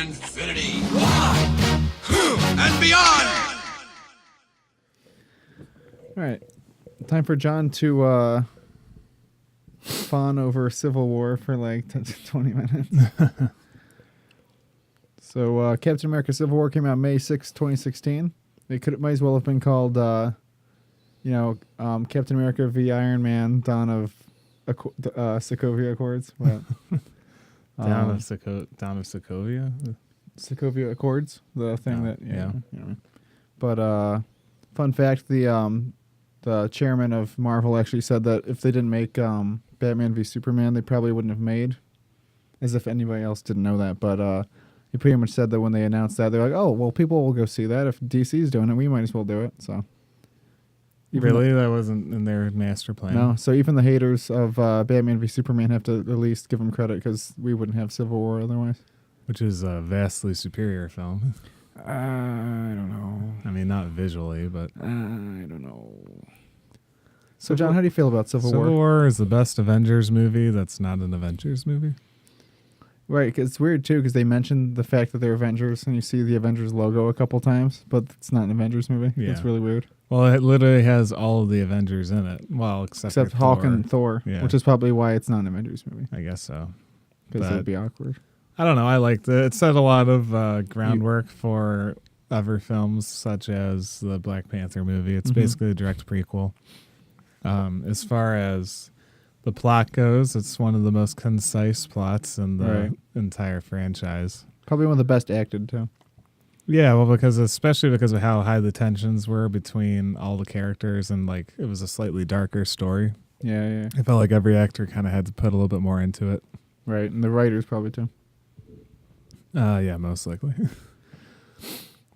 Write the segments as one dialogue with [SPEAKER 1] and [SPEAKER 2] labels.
[SPEAKER 1] infinity and beyond!
[SPEAKER 2] All right. Time for John to fawn over Civil War for like 20 minutes. So Captain America Civil War came out May 6, 2016. It might as well have been called, Captain America v. Iron Man, Dawn of Sokovia Accords. But,
[SPEAKER 3] Dawn of Sokovia?
[SPEAKER 2] Sokovia Accords, the thing that...
[SPEAKER 3] Yeah.
[SPEAKER 2] But fun fact, the chairman of Marvel actually said that if they didn't make Batman v Superman, they probably wouldn't have made. As if anybody else didn't know that. But he pretty much said that when they announced that, they're like, oh, well, people will go see that. If DC's doing it, we might as well do it. So,
[SPEAKER 3] really? That wasn't in their master plan?
[SPEAKER 2] No. So even the haters of Batman v Superman have to at least give them credit because we wouldn't have Civil War otherwise.
[SPEAKER 3] Which is a vastly superior film.
[SPEAKER 2] I don't know.
[SPEAKER 3] I mean, not visually, but...
[SPEAKER 2] I don't know. So, John, how do you feel about Civil War?
[SPEAKER 3] Civil War is the best Avengers movie that's not an Avengers movie.
[SPEAKER 2] Right, 'cause it's weird, too, because they mentioned the fact that they're Avengers, and you see the Avengers logo a couple times, but it's not an Avengers movie.
[SPEAKER 3] Yeah.
[SPEAKER 2] It's really weird.
[SPEAKER 3] Well, it literally has all of the Avengers in it. Well, except
[SPEAKER 2] Hulk
[SPEAKER 3] Thor.
[SPEAKER 2] and Thor, which is probably why it's not an Avengers movie.
[SPEAKER 3] I guess so.
[SPEAKER 2] Because it would be awkward.
[SPEAKER 3] I don't know. I liked it. It set a lot of groundwork for other films, such as the Black Panther movie. It's basically a direct prequel. As far as the plot goes, it's one of the most concise plots in the entire franchise.
[SPEAKER 2] Probably one of the best acted, too.
[SPEAKER 3] Yeah, well, especially because of how high the tensions were between all the characters, and like it was a slightly darker story.
[SPEAKER 2] Yeah.
[SPEAKER 3] I felt like every actor kind of had to put a little bit more into it.
[SPEAKER 2] Right, and the writers probably, too.
[SPEAKER 3] Yeah, most likely.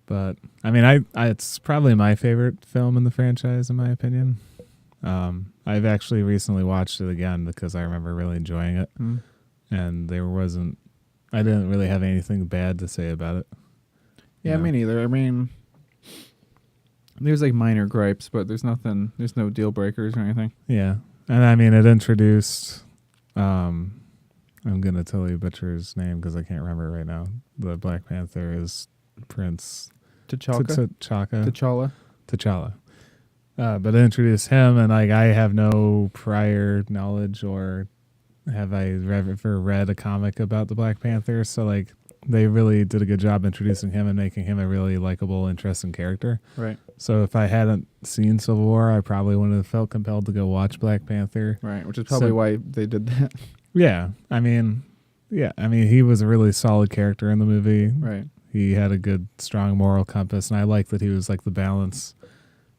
[SPEAKER 3] But I mean, it's probably my favorite film in the franchise, in my opinion. I've actually recently watched it again because I remember really enjoying it, and I didn't really have anything bad to say about it.
[SPEAKER 2] Yeah, me neither. I mean, there's like minor gripes, but there's no deal breakers or anything.
[SPEAKER 3] Yeah, and I mean, it introduced. I'm gonna totally butcher his name because I can't remember it right now. The Black Panther is Prince
[SPEAKER 2] T'Challa.
[SPEAKER 3] But it introduced him, and like I have no prior knowledge or have I ever read a comic about the Black Panther, so like they really did a good job introducing him and making him a really likable, interesting character.
[SPEAKER 2] Right.
[SPEAKER 3] So if I hadn't seen Civil War, I probably wouldn't have felt compelled to go watch Black Panther.
[SPEAKER 2] Right, which is probably why they did that.
[SPEAKER 3] Yeah, I mean, he was a really solid character in the movie.
[SPEAKER 2] Right.
[SPEAKER 3] He had a good, strong moral compass, and I like that he was like the balance,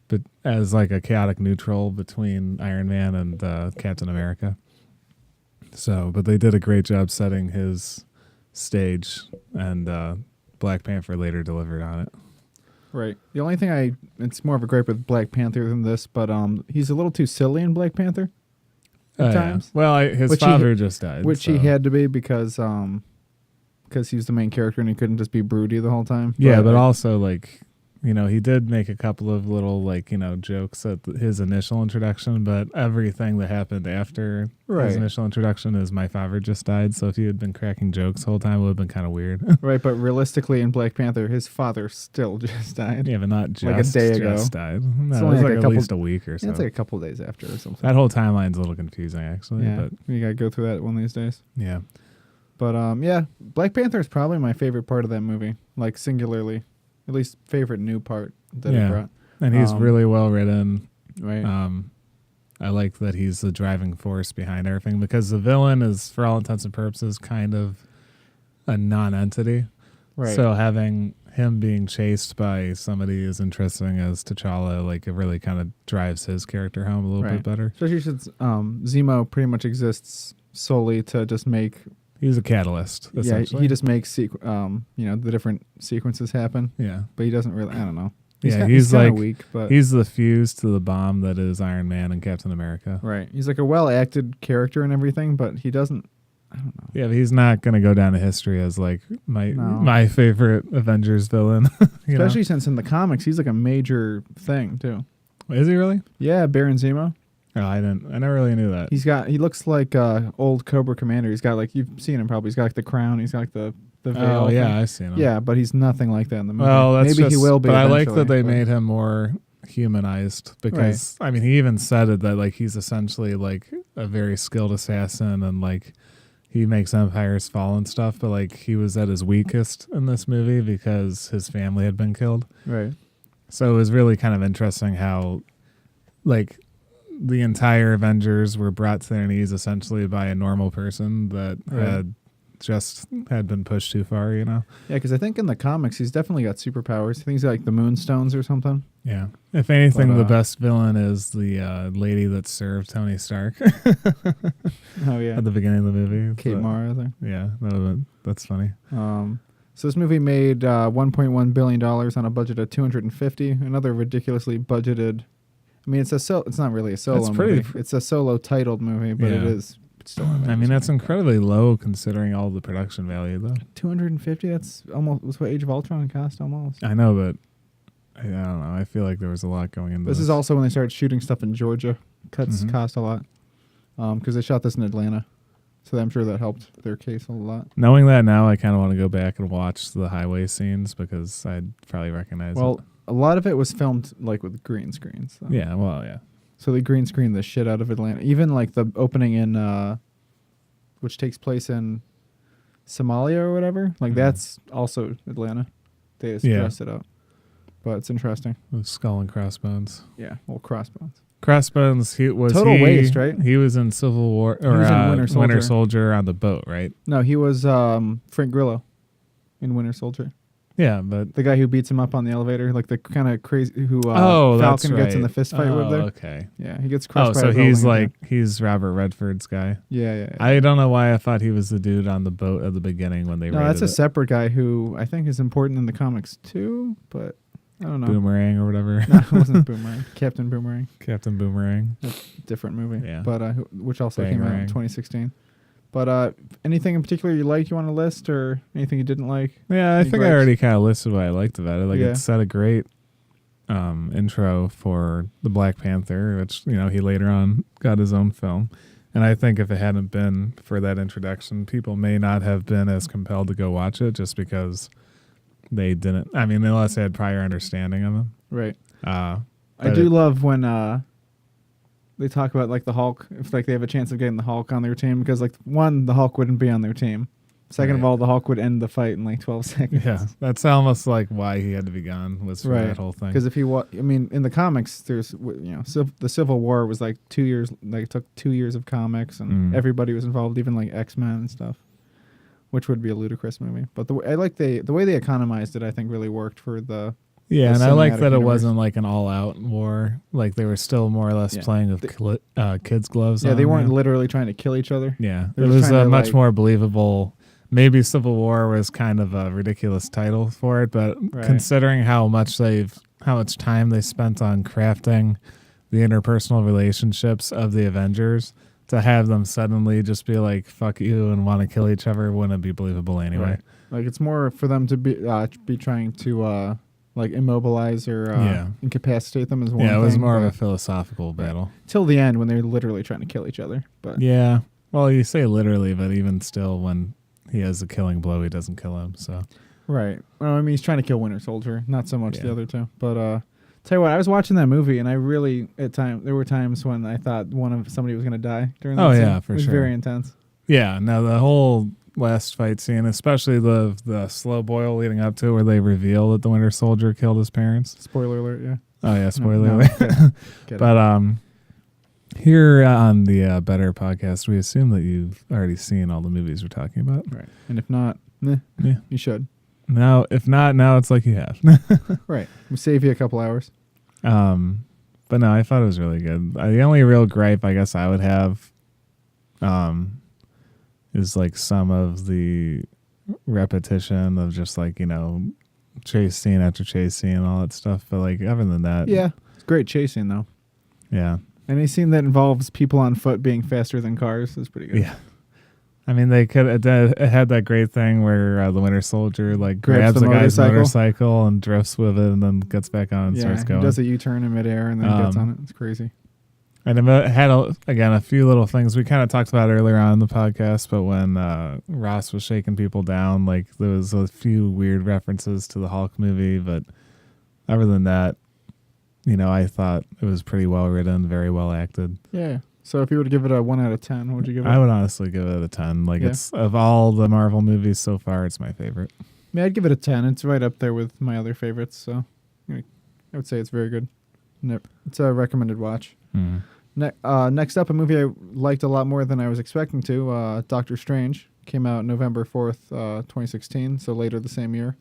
[SPEAKER 3] but as like a chaotic neutral between Iron Man and Captain America. So, but they did a great job setting his stage, and Black Panther later delivered on it.
[SPEAKER 2] Right. The only thing it's more of a gripe with Black Panther than this, but he's a little too silly in Black Panther. At times.
[SPEAKER 3] Yeah. Well, his father just died.
[SPEAKER 2] Which he had to be because he was the main character and he couldn't just be broody the whole time.
[SPEAKER 3] Yeah, but also like, he did make a couple of little like, jokes at his initial introduction, but everything that happened after his initial introduction is my father just died. So if he had been cracking jokes the whole time, it would have been kind of weird.
[SPEAKER 2] Right, but realistically in Black Panther, his father still just died.
[SPEAKER 3] Yeah, but not just,
[SPEAKER 2] like a day ago.
[SPEAKER 3] Just died. No,
[SPEAKER 2] it's
[SPEAKER 3] it
[SPEAKER 2] only
[SPEAKER 3] was
[SPEAKER 2] like
[SPEAKER 3] at least a week or so.
[SPEAKER 2] It's like a couple days after or something.
[SPEAKER 3] That whole timeline's a little confusing, actually.
[SPEAKER 2] Yeah,
[SPEAKER 3] but
[SPEAKER 2] you gotta go through that one of these days.
[SPEAKER 3] Yeah.
[SPEAKER 2] But Black Panther is probably my favorite part of that movie, like singularly, at least favorite new part that it brought.
[SPEAKER 3] And he's really well written.
[SPEAKER 2] Right.
[SPEAKER 3] I like that he's the driving force behind everything because the villain is, for all intents and purposes, kind of a non-entity. Right. So having him being chased by somebody as interesting as T'Challa, like it really kind of drives his character home a little bit better. Especially
[SPEAKER 2] since Zemo pretty much exists solely to just make.
[SPEAKER 3] He's a catalyst. Essentially.
[SPEAKER 2] Yeah, he just makes the different sequences happen.
[SPEAKER 3] Yeah,
[SPEAKER 2] but he doesn't really. I don't know.
[SPEAKER 3] He's like
[SPEAKER 2] weak, but
[SPEAKER 3] he's the fuse to the bomb that is Iron Man and Captain America.
[SPEAKER 2] Right. He's like a well-acted character and everything, but he doesn't. I don't know.
[SPEAKER 3] Yeah, but he's not going to go down to history as like my favorite Avengers villain.
[SPEAKER 2] Especially since in the comics he's like a major thing too.
[SPEAKER 3] Is he really?
[SPEAKER 2] Yeah, Baron Zemo.
[SPEAKER 3] Oh, I never really knew that.
[SPEAKER 2] He looks like old Cobra Commander. He's got like, you've seen him probably. He's got like the crown. He's got like the the veil.
[SPEAKER 3] Oh yeah,
[SPEAKER 2] thing.
[SPEAKER 3] I've seen him.
[SPEAKER 2] Yeah, but he's nothing like that in the movie.
[SPEAKER 3] Well, that's
[SPEAKER 2] maybe he
[SPEAKER 3] just-
[SPEAKER 2] will be.
[SPEAKER 3] But I like that
[SPEAKER 2] eventually,
[SPEAKER 3] they
[SPEAKER 2] but-
[SPEAKER 3] made him more humanized because I mean he even said it that like he's essentially like a very skilled assassin and like he makes empires fall and stuff, but like he was at his weakest in this movie because his family had been killed.
[SPEAKER 2] Right.
[SPEAKER 3] So it was really kind of interesting how like the entire Avengers were brought to their knees essentially by a normal person that
[SPEAKER 2] Right.
[SPEAKER 3] had been pushed too far, you know?
[SPEAKER 2] Yeah, because I think in the comics he's definitely got superpowers. I think he's got like the Moonstones or something.
[SPEAKER 3] Yeah. If anything,
[SPEAKER 2] But,
[SPEAKER 3] the best villain is the lady that served Tony Stark
[SPEAKER 2] Oh yeah.
[SPEAKER 3] at the beginning of the movie.
[SPEAKER 2] Kate
[SPEAKER 3] So,
[SPEAKER 2] Mara, I think.
[SPEAKER 3] Yeah, that's funny.
[SPEAKER 2] So this movie made $1.1 billion on a budget of 250. Another ridiculously budgeted. I mean, it's not really a solo
[SPEAKER 3] That's pretty-
[SPEAKER 2] movie. It's a solo titled movie, but it
[SPEAKER 3] Yeah.
[SPEAKER 2] is still.
[SPEAKER 3] I mean, that's incredibly low considering all the production value, though.
[SPEAKER 2] 250. That's what Age of Ultron cost almost.
[SPEAKER 3] I know, but I don't know. I feel like there was a lot going into
[SPEAKER 2] This is also when they started shooting stuff in Georgia. Cuts
[SPEAKER 3] Mhm.
[SPEAKER 2] cost a lot because they shot this in Atlanta, so I'm sure that helped their case a lot.
[SPEAKER 3] Knowing that now, I kind of want to go back and watch the highway scenes because I'd probably recognize it.
[SPEAKER 2] Well, a lot of it was filmed like with green screens. So.
[SPEAKER 3] Yeah, well, yeah.
[SPEAKER 2] So they green screened the shit out of Atlanta. Even like the opening in, which takes place in Somalia or whatever. Like
[SPEAKER 3] Mhm.
[SPEAKER 2] that's also Atlanta. They just
[SPEAKER 3] Yeah.
[SPEAKER 2] dressed it up. But it's interesting.
[SPEAKER 3] With Skull and Crossbones.
[SPEAKER 2] Yeah, well, Crossbones.
[SPEAKER 3] Crossbones,
[SPEAKER 2] Total waste, right?
[SPEAKER 3] He was in Civil War or
[SPEAKER 2] was in
[SPEAKER 3] Winter
[SPEAKER 2] Winter
[SPEAKER 3] Soldier on the boat, right?
[SPEAKER 2] No, he was Frank Grillo in Winter Soldier.
[SPEAKER 3] Yeah, but
[SPEAKER 2] The guy who beats him up on the elevator, like the kind of crazy who
[SPEAKER 3] that's
[SPEAKER 2] Falcon gets in
[SPEAKER 3] right.
[SPEAKER 2] the fist fight with there.
[SPEAKER 3] Okay.
[SPEAKER 2] Yeah, he gets crushed
[SPEAKER 3] Oh,
[SPEAKER 2] by
[SPEAKER 3] so
[SPEAKER 2] a
[SPEAKER 3] he's
[SPEAKER 2] building
[SPEAKER 3] like he's Robert Redford's guy.
[SPEAKER 2] yeah.
[SPEAKER 3] I don't know why I thought he was the dude on the boat at the beginning when they
[SPEAKER 2] No,
[SPEAKER 3] raided
[SPEAKER 2] that's a
[SPEAKER 3] it.
[SPEAKER 2] separate guy who I think is important in the comics too, but I don't know.
[SPEAKER 3] Boomerang or whatever.
[SPEAKER 2] No, it wasn't Boomerang. Captain Boomerang.
[SPEAKER 3] Captain Boomerang.
[SPEAKER 2] Different movie.
[SPEAKER 3] Yeah.
[SPEAKER 2] But which also came out in
[SPEAKER 3] Bangarang.
[SPEAKER 2] 2016. But anything in particular you liked you want to list or anything you didn't like?
[SPEAKER 3] Yeah, I
[SPEAKER 2] Any
[SPEAKER 3] think I
[SPEAKER 2] gripes?
[SPEAKER 3] already kind of listed what I liked about it. Like
[SPEAKER 2] Yeah.
[SPEAKER 3] it set a great intro for the Black Panther, which he later on got his own film. And I think if it hadn't been for that introduction, people may not have been as compelled to go watch it just because they didn't. I mean, unless they had prior understanding of him.
[SPEAKER 2] Right. I
[SPEAKER 3] But
[SPEAKER 2] do
[SPEAKER 3] it-
[SPEAKER 2] love when they talk about like the Hulk, if like they have a chance of getting the Hulk on their team, because like one, the Hulk wouldn't be on their team. Second of
[SPEAKER 3] Right.
[SPEAKER 2] all, the Hulk would end the fight in like 12 seconds.
[SPEAKER 3] Yeah, that's almost like why he had to be gone was for
[SPEAKER 2] Right.
[SPEAKER 3] that whole thing.
[SPEAKER 2] Because if he I mean, in the comics, there's the Civil War was like 2 years, like it took 2 years of comics, and
[SPEAKER 3] Mm.
[SPEAKER 2] everybody was involved, even like X-Men and stuff, which would be a ludicrous movie. But I like the way they economized it. I think really worked for the.
[SPEAKER 3] Yeah,
[SPEAKER 2] the
[SPEAKER 3] and I like
[SPEAKER 2] cinematic
[SPEAKER 3] that it
[SPEAKER 2] universe.
[SPEAKER 3] wasn't like an all-out war. Like they were still more or less
[SPEAKER 2] Yeah.
[SPEAKER 3] playing with kids' gloves.
[SPEAKER 2] Yeah,
[SPEAKER 3] on,
[SPEAKER 2] they weren't
[SPEAKER 3] you know?
[SPEAKER 2] literally trying to kill each other.
[SPEAKER 3] Yeah,
[SPEAKER 2] They
[SPEAKER 3] it
[SPEAKER 2] were
[SPEAKER 3] was
[SPEAKER 2] trying
[SPEAKER 3] a
[SPEAKER 2] to,
[SPEAKER 3] much
[SPEAKER 2] like-
[SPEAKER 3] more believable. Maybe Civil War was kind of a ridiculous title for it, but
[SPEAKER 2] Right.
[SPEAKER 3] considering how much time they spent on crafting the interpersonal relationships of the Avengers, to have them suddenly just be like "fuck you" and want to kill each other wouldn't be believable anyway.
[SPEAKER 2] Right. Like it's more for them to be trying to like immobilize or
[SPEAKER 3] Yeah.
[SPEAKER 2] incapacitate them as one.
[SPEAKER 3] Yeah, it was
[SPEAKER 2] thing,
[SPEAKER 3] more of a
[SPEAKER 2] but
[SPEAKER 3] philosophical battle.
[SPEAKER 2] till the end when they're literally trying to kill each other. But
[SPEAKER 3] Yeah. Well, you say literally, but even still, when he has a killing blow, he doesn't kill him. So
[SPEAKER 2] right. Well, I mean, he's trying to kill Winter Soldier, not so much
[SPEAKER 3] Yeah.
[SPEAKER 2] the other two. But tell you what, I was watching that movie and I really there were times when I thought somebody was going to die during that
[SPEAKER 3] Oh,
[SPEAKER 2] scene.
[SPEAKER 3] yeah, for
[SPEAKER 2] It was
[SPEAKER 3] sure.
[SPEAKER 2] very intense.
[SPEAKER 3] yeah, no, the whole last fight scene, especially the slow boil leading up to it, where they reveal that the Winter Soldier killed his parents.
[SPEAKER 2] Spoiler alert, yeah.
[SPEAKER 3] Oh yeah, spoiler
[SPEAKER 2] No,
[SPEAKER 3] alert.
[SPEAKER 2] get it.
[SPEAKER 3] But here on the Better podcast, we assume that you've already seen all the movies we're talking about.
[SPEAKER 2] Right. And if not,
[SPEAKER 3] Yeah.
[SPEAKER 2] you should.
[SPEAKER 3] Now, if not, now it's like you have.
[SPEAKER 2] Right. We save you a couple hours.
[SPEAKER 3] But no, I thought it was really good. The only real gripe I guess I would have is like some of the repetition of just like, chase scene after chase scene and all that stuff. But like other than that,
[SPEAKER 2] Yeah. It's great chasing though.
[SPEAKER 3] yeah.
[SPEAKER 2] Any scene that involves people on foot being faster than cars is pretty good.
[SPEAKER 3] Yeah. I mean, they could it had that great thing where the Winter Soldier like
[SPEAKER 2] Grabs
[SPEAKER 3] grabs
[SPEAKER 2] the
[SPEAKER 3] the guy's
[SPEAKER 2] motorcycle.
[SPEAKER 3] motorcycle and drifts with it and then gets back on and
[SPEAKER 2] Yeah,
[SPEAKER 3] starts
[SPEAKER 2] he
[SPEAKER 3] going.
[SPEAKER 2] does a U-turn in midair and then gets on it. It's crazy.
[SPEAKER 3] And it had, again, a few little things we kind of talked about earlier on in the podcast, but when Ross was shaking people down, like there was a few weird references to the Hulk movie, but other than that, I thought it was pretty well written, very well acted.
[SPEAKER 2] Yeah. So if you were to give it a 1 out of 10, what would you give it?
[SPEAKER 3] I would honestly give it a 10. Like it's of all the Marvel movies so far, it's my favorite.
[SPEAKER 2] Yeah, I'd give it a 10. It's right up there with my other favorites, so I would say it's very good. It's a recommended watch.
[SPEAKER 3] Mm.
[SPEAKER 2] Next up, a movie I liked a lot more than I was expecting to. Doctor Strange came out November 4th, 2016, so later the same year.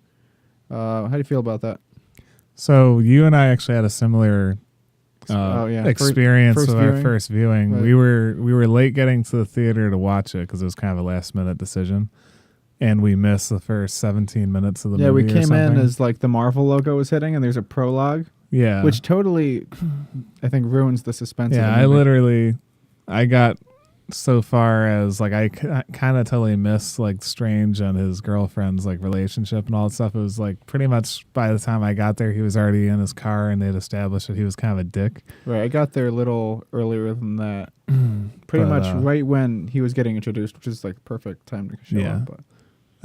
[SPEAKER 2] How do you feel about that?
[SPEAKER 3] So you and I actually had a similar experience with our first viewing.
[SPEAKER 2] Right.
[SPEAKER 3] We were late getting to the theater to watch it because it was kind of a last minute decision, and we missed the first 17 minutes of the movie.
[SPEAKER 2] Yeah, we came in as like the Marvel logo was hitting, and there's a prologue.
[SPEAKER 3] Yeah,
[SPEAKER 2] which totally, I think, ruins the suspense.
[SPEAKER 3] Yeah,
[SPEAKER 2] of the movie.
[SPEAKER 3] I got so far as like I kind of totally missed like Strange and his girlfriend's like relationship and all that stuff. It was like pretty much by the time I got there, he was already in his car and they'd established that he was kind of a dick.
[SPEAKER 2] Right, I got there a little earlier than that. Pretty much right when he was getting introduced, which is like perfect time to show up. But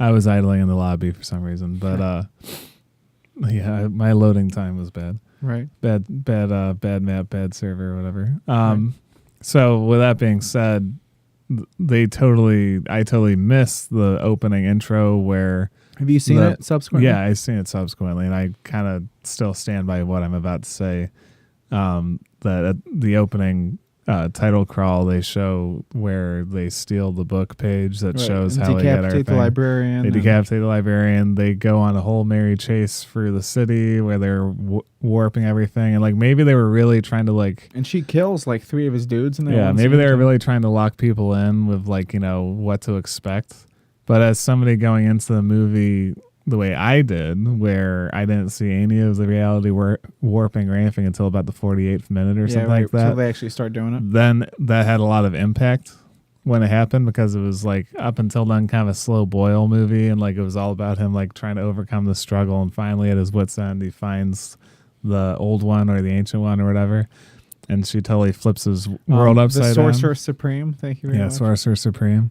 [SPEAKER 3] I was idling in the lobby for some reason, but yeah, my loading time was bad.
[SPEAKER 2] Right.
[SPEAKER 3] Bad map, bad server, whatever. So with that being said, I totally missed the opening intro where.
[SPEAKER 2] Have you seen it subsequently?
[SPEAKER 3] Yeah, I've seen it subsequently, and I kind of still stand by what I'm about to say. That at the opening title crawl, they show where they steal the book page that shows how they get everything.
[SPEAKER 2] Decapitate the librarian.
[SPEAKER 3] They decapitate the librarian. They go on a whole merry chase through the city where they're warping everything. And like maybe they were really trying to like...
[SPEAKER 2] And she kills like 3 of his dudes.
[SPEAKER 3] Maybe they were really trying to lock people in with like, what to expect. But as somebody going into the movie the way I did, where I didn't see any of the reality warping or anything until about the 48th minute or something like that.
[SPEAKER 2] Until they actually start doing it.
[SPEAKER 3] Then that had a lot of impact when it happened because it was like up until then kind of a slow boil movie, and like it was all about him like trying to overcome the struggle, and finally at his wit's end he finds the old one or the ancient one or whatever, and she totally flips his world upside down.
[SPEAKER 2] The Sorcerer Supreme, thank you very much.
[SPEAKER 3] Yeah, Sorcerer Supreme.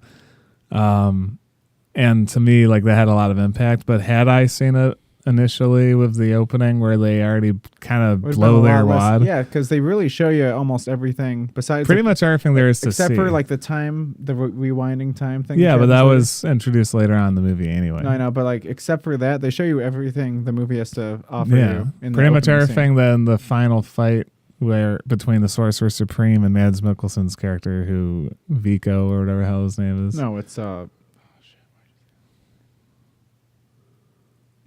[SPEAKER 3] And to me, like that had a lot of impact. But had I seen it initially with the opening where they already kind of blow their wad,
[SPEAKER 2] yeah, because they really show you almost everything besides
[SPEAKER 3] pretty much everything there is to see,
[SPEAKER 2] except for like the time, the rewinding time thing.
[SPEAKER 3] Yeah, but that was introduced later on in the movie anyway.
[SPEAKER 2] No, I know, but like except for that, they show you everything the movie has to offer you. In
[SPEAKER 3] pretty much everything.
[SPEAKER 2] Scene.
[SPEAKER 3] Then the final fight where between the Sorcerer Supreme and Mads Mikkelsen's character, who Vico or whatever the hell his name is.
[SPEAKER 2] No, it's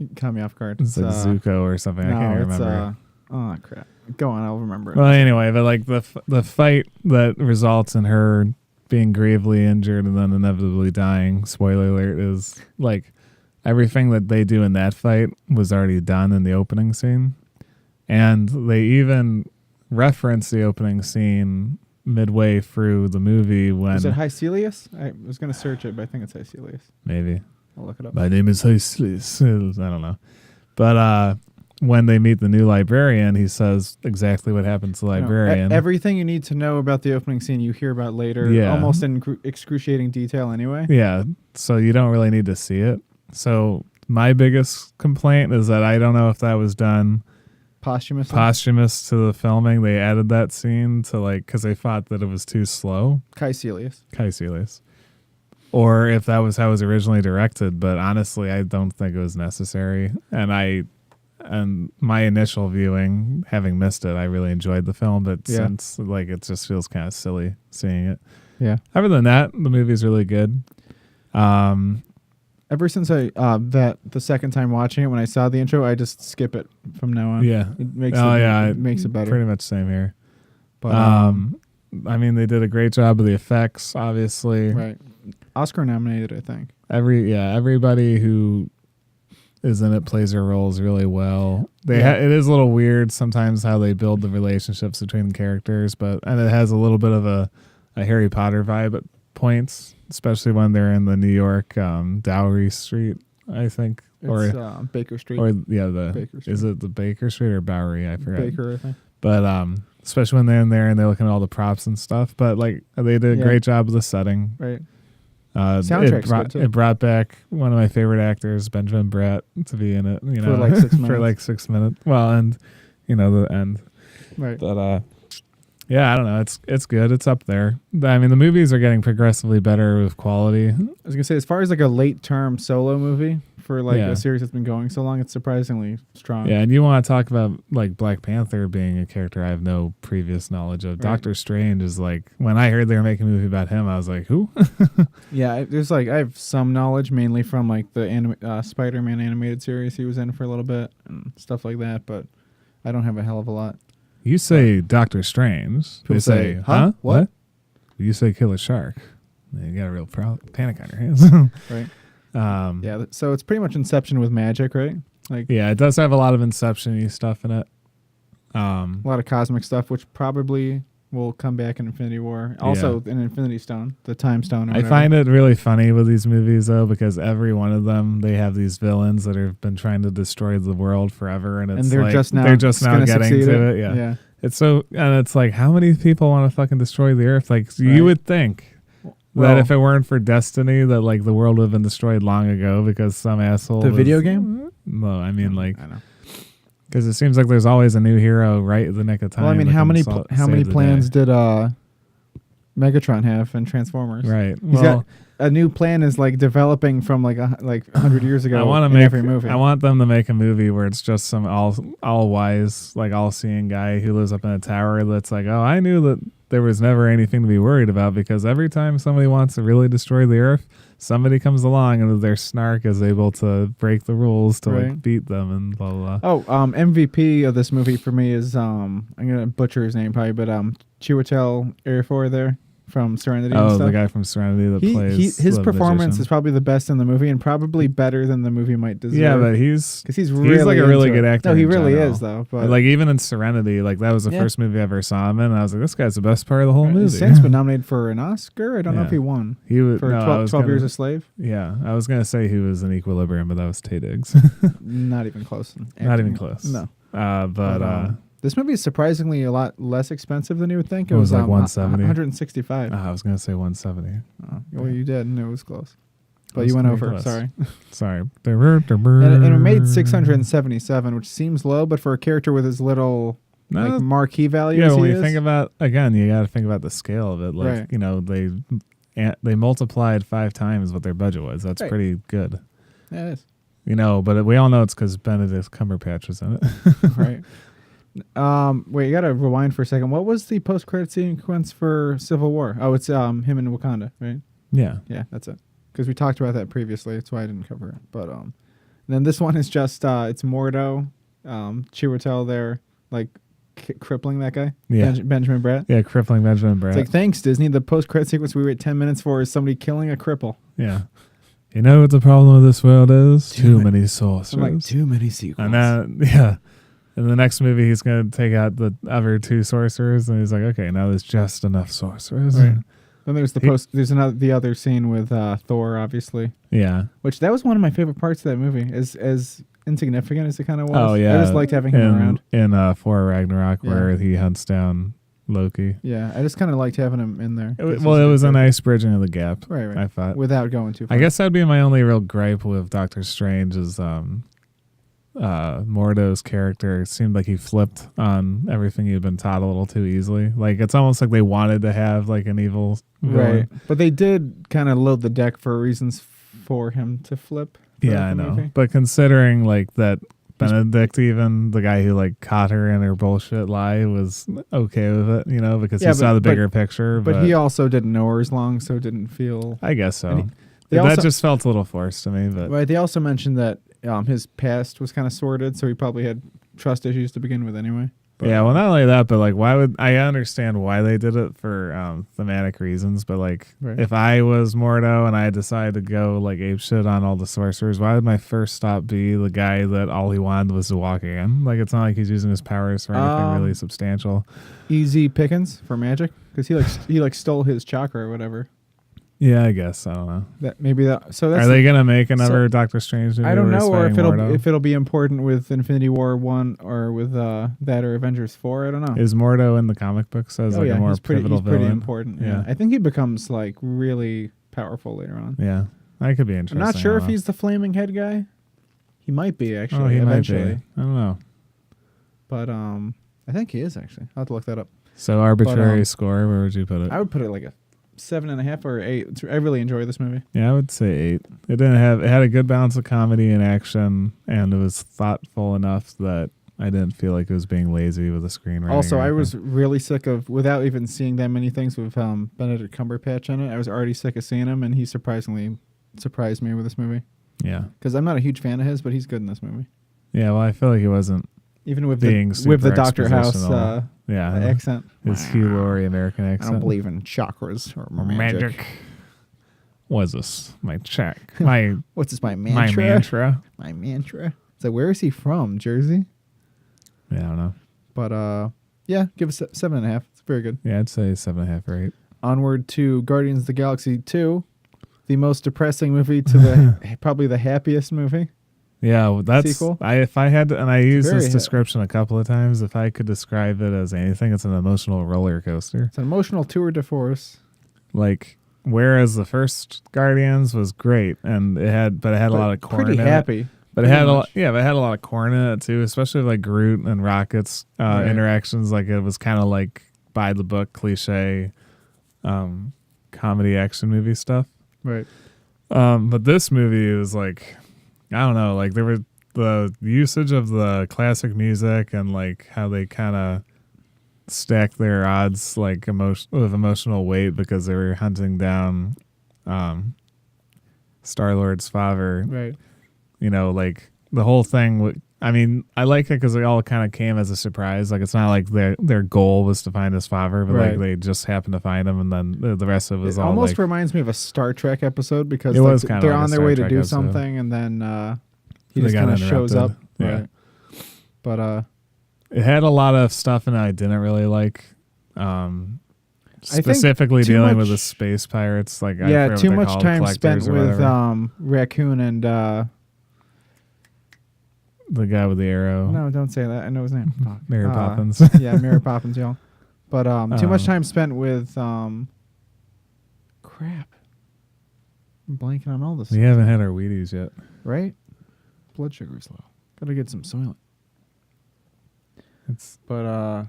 [SPEAKER 2] You caught me off guard.
[SPEAKER 3] It's like Zuko or something. I can't remember.
[SPEAKER 2] Oh crap! Go on, I'll remember it.
[SPEAKER 3] Well, anyway, but like the fight that results in her being gravely injured and then inevitably dying. Spoiler alert! Is like everything that they do in that fight was already done in the opening scene, and they even reference the opening scene midway through the movie when.
[SPEAKER 2] Is it Hycelius? I was going to search it, but I think it's Hycelius.
[SPEAKER 3] Maybe.
[SPEAKER 2] I'll look it up.
[SPEAKER 3] My name is Hycelius. I don't know. But when they meet the new librarian, he says exactly what happened to the librarian.
[SPEAKER 2] Everything you need to know about the opening scene you hear about later, almost in excruciating detail anyway.
[SPEAKER 3] Yeah, so you don't really need to see it. So my biggest complaint is that I don't know if that was done posthumous to the filming. They added that scene to because they thought that it was too slow. Caecilius. Or if that was how it was originally directed, but honestly, I don't think it was necessary. And my initial viewing, having missed it, I really enjoyed the film, but since it just feels kind of silly seeing it.
[SPEAKER 2] Yeah.
[SPEAKER 3] Other than that, the movie's really good.
[SPEAKER 2] Ever since the second time watching it, when I saw the intro, I just skip it from now on.
[SPEAKER 3] Yeah.
[SPEAKER 2] It makes it better.
[SPEAKER 3] Pretty much same here.
[SPEAKER 2] But
[SPEAKER 3] I mean, they did a great job of the effects, obviously.
[SPEAKER 2] Right. Oscar nominated, I think.
[SPEAKER 3] Everybody who is in it plays their roles really well. It is a little weird sometimes how they build the relationships between characters, and it has a little bit of a Harry Potter vibe at points, especially when they're in the New York Dowry Street, I think.
[SPEAKER 2] It's Baker Street.
[SPEAKER 3] Or
[SPEAKER 2] Baker Street.
[SPEAKER 3] Is it the Baker Street or Bowery? I forgot.
[SPEAKER 2] Baker, I think.
[SPEAKER 3] But especially when they're in there and they're looking at all the props and stuff. But like they did a great job of the setting.
[SPEAKER 2] Right.
[SPEAKER 3] Soundtrack's
[SPEAKER 2] good too.
[SPEAKER 3] It brought back one of my favorite actors, Benjamin Bratt, to be in it. You know,
[SPEAKER 2] For like 6 minutes.
[SPEAKER 3] for like 6 minutes. Well, and the end.
[SPEAKER 2] Right.
[SPEAKER 3] But yeah, I don't know. It's good. It's up there. I mean, the movies are getting progressively better with quality.
[SPEAKER 2] I was gonna say, as far as like a late term solo movie for like
[SPEAKER 3] Yeah.
[SPEAKER 2] a series that's been going so long, it's surprisingly strong.
[SPEAKER 3] Yeah, and you want to talk about like Black Panther being a character I have no previous knowledge of.
[SPEAKER 2] Right.
[SPEAKER 3] Doctor Strange is like, when I heard they were making a movie about him, I was like, who?
[SPEAKER 2] Yeah, there's like I have some knowledge mainly from like the Spider-Man animated series he was in for a little bit and stuff like that, but I don't have a hell of a lot.
[SPEAKER 3] You say Doctor Strange.
[SPEAKER 2] People
[SPEAKER 3] They say,
[SPEAKER 2] say,
[SPEAKER 3] huh?
[SPEAKER 2] what?
[SPEAKER 3] You say Killer Shark. You got a real panic on your hands.
[SPEAKER 2] Right.
[SPEAKER 3] Um,
[SPEAKER 2] Yeah, so it's pretty much Inception with magic, right? Like
[SPEAKER 3] yeah, it does have a lot of Inception-y stuff in it.
[SPEAKER 2] a lot of cosmic stuff, which probably will come back in Infinity War. Also, in Infinity Stone, the Time Stone. Or
[SPEAKER 3] I
[SPEAKER 2] whatever.
[SPEAKER 3] find it really funny with these movies, though, because every one of them, they have these villains that have been trying to destroy the world forever, and it's
[SPEAKER 2] and they're
[SPEAKER 3] like,
[SPEAKER 2] just now
[SPEAKER 3] gonna getting
[SPEAKER 2] succeed
[SPEAKER 3] to it. Yeah. It's so, and it's like, how many people want to fucking destroy the Earth? Like,
[SPEAKER 2] Right.
[SPEAKER 3] you would think
[SPEAKER 2] Well,
[SPEAKER 3] that if it weren't for destiny, that like the world would have been destroyed long ago because some asshole.
[SPEAKER 2] The video game?
[SPEAKER 3] No, I mean like,
[SPEAKER 2] I know.
[SPEAKER 3] because it seems like there's always a new hero right at the nick of time.
[SPEAKER 2] Well, I mean,
[SPEAKER 3] that
[SPEAKER 2] how
[SPEAKER 3] can
[SPEAKER 2] many
[SPEAKER 3] save the
[SPEAKER 2] plans
[SPEAKER 3] day.
[SPEAKER 2] did Megatron have in Transformers?
[SPEAKER 3] Right.
[SPEAKER 2] He's
[SPEAKER 3] Well,
[SPEAKER 2] got a new plan is like developing from like 100 years ago.
[SPEAKER 3] I want to
[SPEAKER 2] in
[SPEAKER 3] make
[SPEAKER 2] every movie.
[SPEAKER 3] I want them to make a movie where it's just some all wise, like all seeing guy who lives up in a tower that's like, oh, I knew that there was never anything to be worried about because every time somebody wants to really destroy the Earth, somebody comes along and their snark is able to break the rules to
[SPEAKER 2] Right.
[SPEAKER 3] like beat them and blah blah blah.
[SPEAKER 2] Oh, MVP of this movie for me is I'm gonna butcher his name probably, but Chiwetel Ejiofor there from Serenity. and
[SPEAKER 3] Oh,
[SPEAKER 2] stuff.
[SPEAKER 3] the guy from Serenity that plays
[SPEAKER 2] his
[SPEAKER 3] the
[SPEAKER 2] performance
[SPEAKER 3] magician.
[SPEAKER 2] is probably the best in the movie and probably better than the movie might deserve.
[SPEAKER 3] Yeah, but he's
[SPEAKER 2] because he's really
[SPEAKER 3] like a really
[SPEAKER 2] into
[SPEAKER 3] good
[SPEAKER 2] it.
[SPEAKER 3] actor
[SPEAKER 2] No, he
[SPEAKER 3] in
[SPEAKER 2] really
[SPEAKER 3] general.
[SPEAKER 2] is though. But
[SPEAKER 3] like even in Serenity, like that was the
[SPEAKER 2] Yeah.
[SPEAKER 3] first movie I ever saw him in. And I was like, this guy's the best part of the whole movie.
[SPEAKER 2] he's since been nominated for an Oscar. I don't know if
[SPEAKER 3] Yeah.
[SPEAKER 2] he won
[SPEAKER 3] He was
[SPEAKER 2] for
[SPEAKER 3] no, I
[SPEAKER 2] 12,
[SPEAKER 3] was
[SPEAKER 2] 12
[SPEAKER 3] gonna-
[SPEAKER 2] Years a Slave.
[SPEAKER 3] Yeah, I was gonna say he was in Equilibrium, but that was Tay Diggs.
[SPEAKER 2] Not even close.
[SPEAKER 3] Not even close.
[SPEAKER 2] No.
[SPEAKER 3] But
[SPEAKER 2] This movie is surprisingly a lot less expensive than you would think. It
[SPEAKER 3] What was
[SPEAKER 2] was
[SPEAKER 3] like 170?
[SPEAKER 2] 165.
[SPEAKER 3] I was gonna say 170.
[SPEAKER 2] Well, you did, and it was close. But
[SPEAKER 3] That's
[SPEAKER 2] you went
[SPEAKER 3] pretty
[SPEAKER 2] over.
[SPEAKER 3] close.
[SPEAKER 2] Sorry.
[SPEAKER 3] Sorry.
[SPEAKER 2] And it made 677, which seems low, but for a character with as little
[SPEAKER 3] No,
[SPEAKER 2] like marquee value
[SPEAKER 3] yeah,
[SPEAKER 2] as
[SPEAKER 3] when
[SPEAKER 2] he
[SPEAKER 3] you
[SPEAKER 2] is,
[SPEAKER 3] think about again, you got to think about the scale of it. Like
[SPEAKER 2] Right.
[SPEAKER 3] you know, they multiplied 5 times what their budget was. That's
[SPEAKER 2] Right.
[SPEAKER 3] pretty good.
[SPEAKER 2] yeah, it is.
[SPEAKER 3] You know, but we all know it's because Benedict Cumberbatch was in it.
[SPEAKER 2] Right. Wait, you gotta rewind for a second. What was the post-credit sequence for Civil War? Oh, it's him in Wakanda, right?
[SPEAKER 3] Yeah.
[SPEAKER 2] Yeah, that's it. Because we talked about that previously. That's why I didn't cover it. But then this one is just it's Mordo, Chiwetel there, like crippling that guy.
[SPEAKER 3] Yeah.
[SPEAKER 2] Benjamin Bratt.
[SPEAKER 3] Yeah, crippling Benjamin Bratt.
[SPEAKER 2] It's like, thanks, Disney. The post-credit sequence we wait 10 minutes for is somebody killing a cripple.
[SPEAKER 3] yeah. You know what the problem with this world is? Too many sorcerers.
[SPEAKER 2] I'm like, too many sequels.
[SPEAKER 3] And then, yeah. In the next movie, he's going to take out the other 2 sorcerers, and he's like, okay, now there's just enough sorcerers.
[SPEAKER 2] Right. Then there's there's the other scene with Thor, obviously,
[SPEAKER 3] Yeah.
[SPEAKER 2] which that was one of my favorite parts of that movie. As insignificant as it kind of was.
[SPEAKER 3] Oh, yeah.
[SPEAKER 2] I just liked having him around.
[SPEAKER 3] In Thor Ragnarok,
[SPEAKER 2] Yeah.
[SPEAKER 3] where he hunts down Loki.
[SPEAKER 2] Yeah, I just kind of liked having him in there.
[SPEAKER 3] It was a nice bridging of the gap,
[SPEAKER 2] Right.
[SPEAKER 3] I thought.
[SPEAKER 2] Without going too far.
[SPEAKER 3] I guess that'd be my only real gripe with Doctor Strange is Mordo's character seemed like he flipped on everything he'd been taught a little too easily. Like it's almost like they wanted to have like an evil villain.
[SPEAKER 2] Right. But they did kind of load the deck for reasons for him to flip.
[SPEAKER 3] Yeah, I know. But considering like that Benedict, even the guy who like caught her in her bullshit lie, was okay with it, you know, because he saw the bigger picture.
[SPEAKER 2] But he also didn't know her as long, so it didn't feel.
[SPEAKER 3] I guess so.
[SPEAKER 2] They
[SPEAKER 3] That
[SPEAKER 2] also-
[SPEAKER 3] just felt a little forced to me. But
[SPEAKER 2] Right. They also mentioned that his past was kind of sordid, so he probably had trust issues to begin with anyway. But,
[SPEAKER 3] yeah, well, not only that, but like, why would I understand why they did it for thematic reasons? But like,
[SPEAKER 2] Right.
[SPEAKER 3] if I was Mordo and I decided to go like ape shit on all the sorcerers, why would my first stop be the guy that all he wanted was to walk again? Like, it's not like he's using his powers for anything really substantial.
[SPEAKER 2] Easy pickings for magic because he stole his chakra or whatever.
[SPEAKER 3] Yeah, I guess. I don't know.
[SPEAKER 2] That maybe that. So that's
[SPEAKER 3] Are they gonna make another Doctor Strange movie?
[SPEAKER 2] I don't
[SPEAKER 3] where
[SPEAKER 2] know,
[SPEAKER 3] he's
[SPEAKER 2] or if
[SPEAKER 3] fighting
[SPEAKER 2] it'll
[SPEAKER 3] Mordo?
[SPEAKER 2] if it'll be important with Infinity War 1 or with that or Avengers 4. I don't know.
[SPEAKER 3] Is Mordo in the comic books as like a more
[SPEAKER 2] he's pretty
[SPEAKER 3] pivotal
[SPEAKER 2] pretty
[SPEAKER 3] villain?
[SPEAKER 2] important.
[SPEAKER 3] Yeah.
[SPEAKER 2] I think he becomes like really powerful later on.
[SPEAKER 3] Yeah, that could be
[SPEAKER 2] I'm
[SPEAKER 3] interesting.
[SPEAKER 2] not sure
[SPEAKER 3] I
[SPEAKER 2] if
[SPEAKER 3] don't know.
[SPEAKER 2] he's the flaming head guy. He might be actually.
[SPEAKER 3] Oh, he
[SPEAKER 2] eventually.
[SPEAKER 3] might be. I don't know.
[SPEAKER 2] But I think he is actually. I'll have to look that up.
[SPEAKER 3] So arbitrary
[SPEAKER 2] But,
[SPEAKER 3] score. Where would you put it?
[SPEAKER 2] I would put it like a 7.5 or 8. I really enjoy this movie.
[SPEAKER 3] Yeah, I would say 8. It had a good balance of comedy and action, and it was thoughtful enough that I didn't feel like it was being lazy with the screenwriting.
[SPEAKER 2] Also,
[SPEAKER 3] or
[SPEAKER 2] I was
[SPEAKER 3] anything.
[SPEAKER 2] really sick of, without even seeing that many things with Benedict Cumberbatch in it, I was already sick of seeing him, and he surprisingly surprised me with this movie.
[SPEAKER 3] Yeah.
[SPEAKER 2] Because I'm not a huge fan of his, but he's good in this movie.
[SPEAKER 3] Yeah, well, I feel like he wasn't
[SPEAKER 2] Even with
[SPEAKER 3] being
[SPEAKER 2] the with the
[SPEAKER 3] super
[SPEAKER 2] Dr. House
[SPEAKER 3] expositional. Yeah,
[SPEAKER 2] accent.
[SPEAKER 3] his Hugh Laurie American
[SPEAKER 2] I
[SPEAKER 3] accent.
[SPEAKER 2] don't believe in chakras or magic.
[SPEAKER 3] Was this my check? My
[SPEAKER 2] What's this, my
[SPEAKER 3] my
[SPEAKER 2] mantra?
[SPEAKER 3] mantra?
[SPEAKER 2] My mantra. So where is he from? Jersey?
[SPEAKER 3] Yeah, I don't know.
[SPEAKER 2] But yeah, give us 7.5. It's very good.
[SPEAKER 3] Yeah, I'd say 7.5 or 8.
[SPEAKER 2] Onward to Guardians of the Galaxy 2, the most depressing movie to the probably the happiest movie.
[SPEAKER 3] Yeah, well, that's
[SPEAKER 2] Sequel?
[SPEAKER 3] if I had to, and I used
[SPEAKER 2] very
[SPEAKER 3] this
[SPEAKER 2] ha-
[SPEAKER 3] description a couple of times. If I could describe it as anything, it's an emotional roller coaster.
[SPEAKER 2] It's an emotional tour de force.
[SPEAKER 3] Like whereas the first Guardians was great, and it had a lot of corn.
[SPEAKER 2] Pretty
[SPEAKER 3] in it.
[SPEAKER 2] happy.
[SPEAKER 3] But it
[SPEAKER 2] pretty
[SPEAKER 3] had
[SPEAKER 2] much.
[SPEAKER 3] but it had a lot of corn in it too, especially like Groot and Rocket's
[SPEAKER 2] Right.
[SPEAKER 3] interactions. Like it was kind of like by the book cliche, comedy action movie stuff.
[SPEAKER 2] Right.
[SPEAKER 3] But this movie was like, I don't know, like there were the usage of the classic music and like how they kind of stacked their odds like with emotional weight because they were hunting down Star-Lord's father.
[SPEAKER 2] Right.
[SPEAKER 3] You know, like the whole thing. I mean, I like it because it all kind of came as a surprise. Like it's not like their goal was to find his father, but
[SPEAKER 2] Right.
[SPEAKER 3] like they just happened to find him, and then the rest of it was
[SPEAKER 2] It
[SPEAKER 3] all
[SPEAKER 2] almost
[SPEAKER 3] like,
[SPEAKER 2] reminds me of a Star Trek episode because
[SPEAKER 3] It
[SPEAKER 2] like,
[SPEAKER 3] was kinda
[SPEAKER 2] they're
[SPEAKER 3] like a
[SPEAKER 2] on their
[SPEAKER 3] Star
[SPEAKER 2] way to
[SPEAKER 3] Trek
[SPEAKER 2] do
[SPEAKER 3] episode.
[SPEAKER 2] something and then he
[SPEAKER 3] They
[SPEAKER 2] just
[SPEAKER 3] got
[SPEAKER 2] kind of shows up.
[SPEAKER 3] interrupted. Yeah.
[SPEAKER 2] Right. But
[SPEAKER 3] it had a lot of stuff in it I didn't really like. Specifically
[SPEAKER 2] too
[SPEAKER 3] dealing
[SPEAKER 2] much-
[SPEAKER 3] with the space pirates. Like I
[SPEAKER 2] yeah,
[SPEAKER 3] forget what
[SPEAKER 2] too
[SPEAKER 3] they're
[SPEAKER 2] much
[SPEAKER 3] called,
[SPEAKER 2] time spent
[SPEAKER 3] collectors or
[SPEAKER 2] with
[SPEAKER 3] whatever.
[SPEAKER 2] Raccoon and
[SPEAKER 3] The guy with the arrow.
[SPEAKER 2] no, don't say that. I know his name. Fuck.
[SPEAKER 3] Mary Poppins.
[SPEAKER 2] Yeah, Mary Poppins, y'all. But too much time spent with crap. I'm blanking on all this.
[SPEAKER 3] We haven't had our Wheaties yet.
[SPEAKER 2] Right? Blood sugar's low. Gotta get some Soylent.
[SPEAKER 3] It's
[SPEAKER 2] But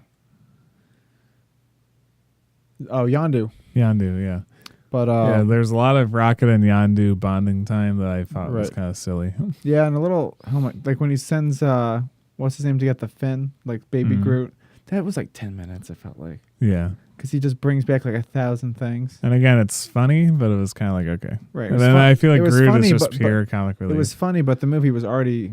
[SPEAKER 2] Yondu.
[SPEAKER 3] Yondu, yeah.
[SPEAKER 2] But
[SPEAKER 3] Yeah, there's a lot of Rocket and Yondu bonding time that I thought was
[SPEAKER 2] Right.
[SPEAKER 3] kind of silly.
[SPEAKER 2] yeah, and a little like when he sends what's his name to get the fin, like Baby
[SPEAKER 3] Mhm.
[SPEAKER 2] Groot. That was like 10 minutes. I felt like
[SPEAKER 3] Yeah.
[SPEAKER 2] because he just brings back like 1,000 things.
[SPEAKER 3] And again, it's funny, but it was kind of like, okay.
[SPEAKER 2] Right. it
[SPEAKER 3] And
[SPEAKER 2] was
[SPEAKER 3] then
[SPEAKER 2] fun-
[SPEAKER 3] I feel like
[SPEAKER 2] it was
[SPEAKER 3] Groot
[SPEAKER 2] funny,
[SPEAKER 3] is just
[SPEAKER 2] but
[SPEAKER 3] pure comic relief.
[SPEAKER 2] it was funny, but the movie was already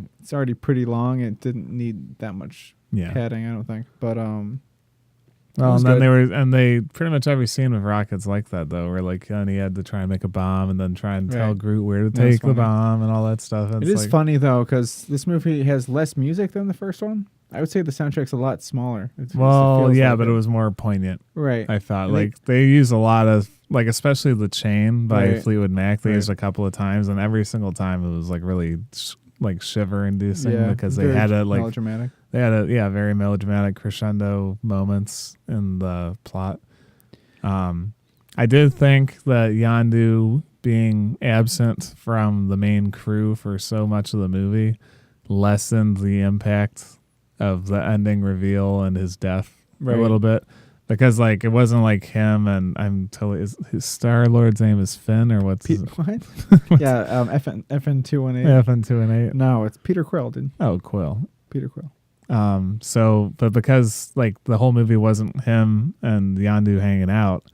[SPEAKER 2] pretty long. It didn't need that much
[SPEAKER 3] yeah.
[SPEAKER 2] padding, I don't think. But
[SPEAKER 3] Well,
[SPEAKER 2] was
[SPEAKER 3] and then
[SPEAKER 2] good.
[SPEAKER 3] they pretty much every scene with Rocket's like that though, where like and he had to try and make a bomb and then try and tell
[SPEAKER 2] Right.
[SPEAKER 3] Groot where to
[SPEAKER 2] That's
[SPEAKER 3] take the
[SPEAKER 2] funny.
[SPEAKER 3] bomb and all that stuff.
[SPEAKER 2] it
[SPEAKER 3] It's
[SPEAKER 2] is
[SPEAKER 3] like,
[SPEAKER 2] funny though because this movie has less music than the first one. I would say the soundtrack's a lot smaller. It
[SPEAKER 3] Well,
[SPEAKER 2] feels
[SPEAKER 3] yeah,
[SPEAKER 2] like
[SPEAKER 3] but it was more poignant.
[SPEAKER 2] right.
[SPEAKER 3] I thought
[SPEAKER 2] And they-
[SPEAKER 3] like they use a lot of like especially the Chain by
[SPEAKER 2] Right.
[SPEAKER 3] Fleetwood Mac. They
[SPEAKER 2] Right.
[SPEAKER 3] used a couple of times, and every single time it was like really like shiver inducing
[SPEAKER 2] Yeah,
[SPEAKER 3] because they
[SPEAKER 2] very
[SPEAKER 3] had a like
[SPEAKER 2] melodramatic.
[SPEAKER 3] they had a very melodramatic crescendo moments in the plot. I did think that Yondu being absent from the main crew for so much of the movie lessened the impact of the ending reveal and his death
[SPEAKER 2] Right.
[SPEAKER 3] a little bit. Because like it wasn't like him and I'm totally his Star Lord's name is Finn or what's his
[SPEAKER 2] What? Yeah, FN 218.
[SPEAKER 3] FN2 and 8.
[SPEAKER 2] No, it's Peter Quill, dude.
[SPEAKER 3] Oh, Quill.
[SPEAKER 2] Peter Quill.
[SPEAKER 3] But because like the whole movie wasn't him and Yondu hanging out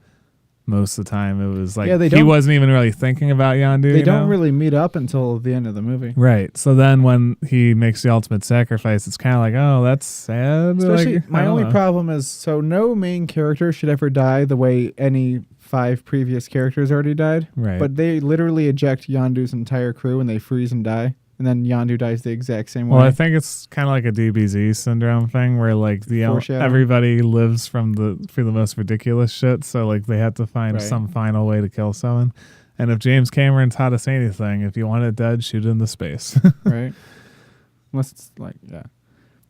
[SPEAKER 3] most of the time, it was like
[SPEAKER 2] Yeah, they
[SPEAKER 3] he
[SPEAKER 2] don't-
[SPEAKER 3] wasn't even really thinking about Yondu.
[SPEAKER 2] They
[SPEAKER 3] you
[SPEAKER 2] don't
[SPEAKER 3] know?
[SPEAKER 2] really meet up until the end of the movie.
[SPEAKER 3] Right. So then when he makes the ultimate sacrifice, it's kind of like, oh, that's sad.
[SPEAKER 2] Especially,
[SPEAKER 3] Like, I
[SPEAKER 2] my
[SPEAKER 3] don't
[SPEAKER 2] only
[SPEAKER 3] know.
[SPEAKER 2] problem is so no main character should ever die the way any 5 previous characters already died.
[SPEAKER 3] Right.
[SPEAKER 2] But they literally eject Yondu's entire crew and they freeze and die. and then Yondu dies the exact same way.
[SPEAKER 3] Well, I think it's kind of like a DBZ syndrome thing where like
[SPEAKER 2] Foreshadowing.
[SPEAKER 3] everybody lives for the most ridiculous shit, so like they have to find
[SPEAKER 2] Right.
[SPEAKER 3] some final way to kill someone. And if James Cameron taught us anything, if you want it dead, shoot it into space.
[SPEAKER 2] Right? Unless it's like, yeah.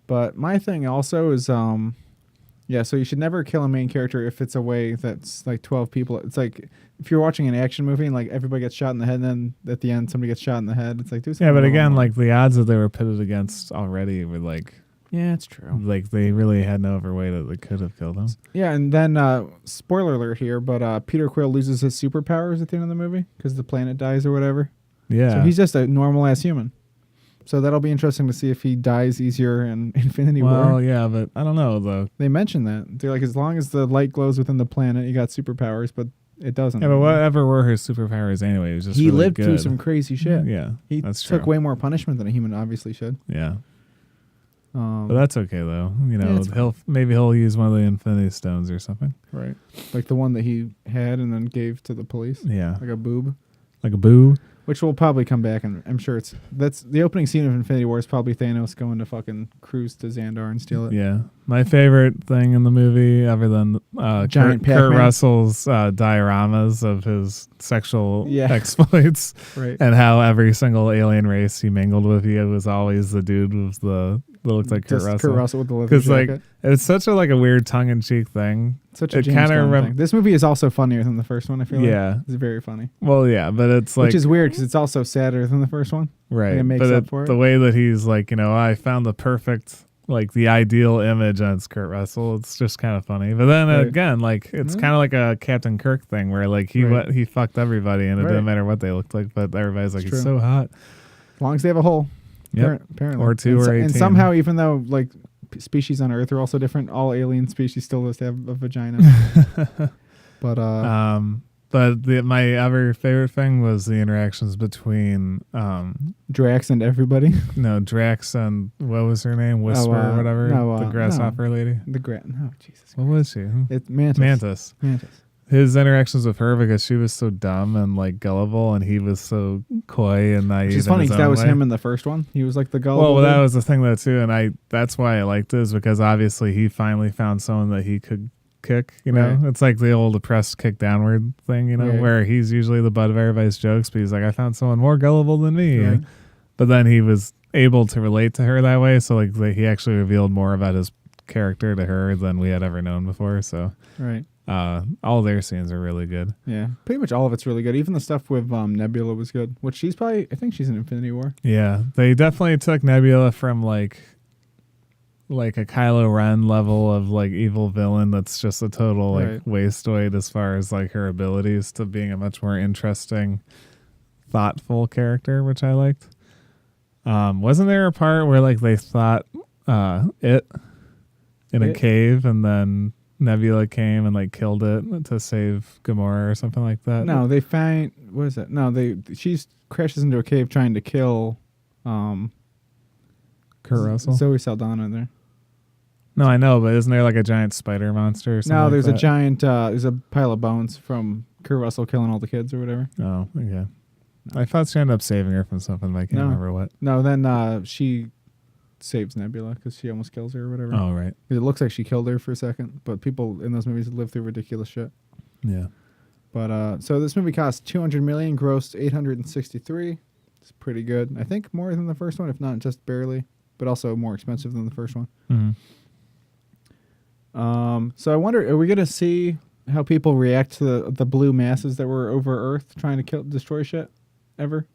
[SPEAKER 2] But my thing also is, yeah, so you should never kill a main character if it's a way that's like 12 people. It's like if you're watching an action movie and like everybody gets shot in the head and then at the end somebody gets shot in the head. It's like, do something.
[SPEAKER 3] Yeah, but
[SPEAKER 2] a little
[SPEAKER 3] again,
[SPEAKER 2] more.
[SPEAKER 3] like the odds that they were pitted against already were like,
[SPEAKER 2] yeah, it's true.
[SPEAKER 3] like they really had no other way that they could have killed him.
[SPEAKER 2] Yeah, and then spoiler alert here, but Peter Quill loses his superpowers at the end of the movie because the planet dies or whatever.
[SPEAKER 3] Yeah.
[SPEAKER 2] So he's just a normal ass human. So that'll be interesting to see if he dies easier in Infinity
[SPEAKER 3] well,
[SPEAKER 2] War.
[SPEAKER 3] yeah, but I don't know though.
[SPEAKER 2] They mentioned that. They're like, as long as the light glows within the planet, you got superpowers, but it doesn't.
[SPEAKER 3] Yeah, but whatever were his superpowers anyway, it was just
[SPEAKER 2] He
[SPEAKER 3] really
[SPEAKER 2] lived
[SPEAKER 3] good.
[SPEAKER 2] through some crazy shit.
[SPEAKER 3] Yeah,
[SPEAKER 2] He
[SPEAKER 3] that's
[SPEAKER 2] took
[SPEAKER 3] true.
[SPEAKER 2] way more punishment than a human obviously should.
[SPEAKER 3] Yeah,
[SPEAKER 2] Um,
[SPEAKER 3] but that's okay though. You
[SPEAKER 2] yeah,
[SPEAKER 3] know,
[SPEAKER 2] it's
[SPEAKER 3] maybe he'll use one of the Infinity Stones or something.
[SPEAKER 2] right. Like the one that he had and then gave to the police.
[SPEAKER 3] Yeah,
[SPEAKER 2] Like a boob.
[SPEAKER 3] like a boo.
[SPEAKER 2] Which will probably come back, and I'm sure that's the opening scene of Infinity War is probably Thanos going to fucking cruise to Xandar and steal it.
[SPEAKER 3] Yeah, my favorite thing in the movie, other than
[SPEAKER 2] Giant
[SPEAKER 3] Kurt
[SPEAKER 2] Pac-Man.
[SPEAKER 3] Russell's dioramas of his sexual
[SPEAKER 2] Yeah.
[SPEAKER 3] exploits,
[SPEAKER 2] Right.
[SPEAKER 3] and how every single alien race he mingled with, he was always the dude with that looked like Kurt
[SPEAKER 2] Just
[SPEAKER 3] Russell.
[SPEAKER 2] Kurt Russell with the leather
[SPEAKER 3] Because like
[SPEAKER 2] jacket.
[SPEAKER 3] it's such a weird tongue in cheek thing.
[SPEAKER 2] Such a
[SPEAKER 3] it
[SPEAKER 2] James
[SPEAKER 3] kinda
[SPEAKER 2] Gunn thing. This movie is also funnier than the first one, I feel like.
[SPEAKER 3] Yeah.
[SPEAKER 2] It's very funny.
[SPEAKER 3] Well, yeah, but it's like
[SPEAKER 2] Which is weird because it's also sadder than the first one.
[SPEAKER 3] right.
[SPEAKER 2] it makes
[SPEAKER 3] but
[SPEAKER 2] up for it.
[SPEAKER 3] the way that he's like, I found the perfect, like the ideal image on Kurt Russell. It's just kind of funny. But then
[SPEAKER 2] Right.
[SPEAKER 3] again, like it's
[SPEAKER 2] Mhm.
[SPEAKER 3] kind of like a Captain Kirk thing where like
[SPEAKER 2] Right.
[SPEAKER 3] he fucked everybody and it
[SPEAKER 2] Right.
[SPEAKER 3] didn't matter what they looked like, but everybody's like,
[SPEAKER 2] It's
[SPEAKER 3] he's
[SPEAKER 2] true.
[SPEAKER 3] so hot.
[SPEAKER 2] As long as they have a hole.
[SPEAKER 3] Yep.
[SPEAKER 2] Apparently.
[SPEAKER 3] Or two
[SPEAKER 2] and
[SPEAKER 3] or
[SPEAKER 2] and
[SPEAKER 3] 18.
[SPEAKER 2] somehow, even though like species on Earth are also different, all alien species still just have a vagina. But
[SPEAKER 3] my other favorite thing was the interactions between
[SPEAKER 2] Drax and everybody.
[SPEAKER 3] Drax and what was her name? Whisper or whatever.
[SPEAKER 2] no,
[SPEAKER 3] the grasshopper lady.
[SPEAKER 2] No, Jesus.
[SPEAKER 3] What was she?
[SPEAKER 2] It's Mantis.
[SPEAKER 3] Mantis. His interactions with her because she was so dumb and like gullible, and he was so coy and naive.
[SPEAKER 2] Which is
[SPEAKER 3] in
[SPEAKER 2] funny
[SPEAKER 3] his
[SPEAKER 2] because that
[SPEAKER 3] own
[SPEAKER 2] was
[SPEAKER 3] way.
[SPEAKER 2] him in the first one. He was like the gullible.
[SPEAKER 3] Well, that
[SPEAKER 2] dude.
[SPEAKER 3] was the thing though too, and that's why I liked it is because obviously he finally found someone that he could kick.
[SPEAKER 2] Right.
[SPEAKER 3] It's like the old oppressed kick downward thing.
[SPEAKER 2] Right.
[SPEAKER 3] Where he's usually the butt of everybody's jokes, but he's like, I found someone more gullible than me.
[SPEAKER 2] Right.
[SPEAKER 3] But then he was able to relate to her that way, so like he actually revealed more about his character to her than we had ever known before. So
[SPEAKER 2] Right.
[SPEAKER 3] all their scenes are really good.
[SPEAKER 2] Yeah. Pretty much all of it's really good. Even the stuff with Nebula was good. Which I think she's in Infinity War.
[SPEAKER 3] Yeah, they definitely took Nebula from like a Kylo Ren level of like evil villain that's just a total like
[SPEAKER 2] Right.
[SPEAKER 3] wasteoid as far as like her abilities to being a much more interesting, thoughtful character, which I liked. Wasn't there a part where like they thought it in a
[SPEAKER 2] It?
[SPEAKER 3] cave and then Nebula came and like killed it to save Gamora or something like that?
[SPEAKER 2] No, they find what is it? No, she crashes into a cave trying to kill
[SPEAKER 3] Kurt Russell.
[SPEAKER 2] Zoe Saldana there.
[SPEAKER 3] No, I know, but isn't there like a giant spider monster or something?
[SPEAKER 2] No,
[SPEAKER 3] like
[SPEAKER 2] there's
[SPEAKER 3] that?
[SPEAKER 2] a giant there's a pile of bones from Kurt Russell killing all the kids or whatever.
[SPEAKER 3] Oh, okay. I thought she ended up saving her from something, but I can't
[SPEAKER 2] No.
[SPEAKER 3] remember what.
[SPEAKER 2] No, then she saves Nebula because she almost kills her or whatever.
[SPEAKER 3] Oh, right.
[SPEAKER 2] It looks like she killed her for a second, but people in those movies live through ridiculous shit.
[SPEAKER 3] Yeah.
[SPEAKER 2] But so this movie cost $200 million, grossed $863. It's pretty good. I think more than the first one, if not just barely, but also more expensive than the first one.
[SPEAKER 3] Mm-hmm.
[SPEAKER 2] So I wonder, are we gonna see how people react to the blue masses that were over Earth trying to destroy shit ever?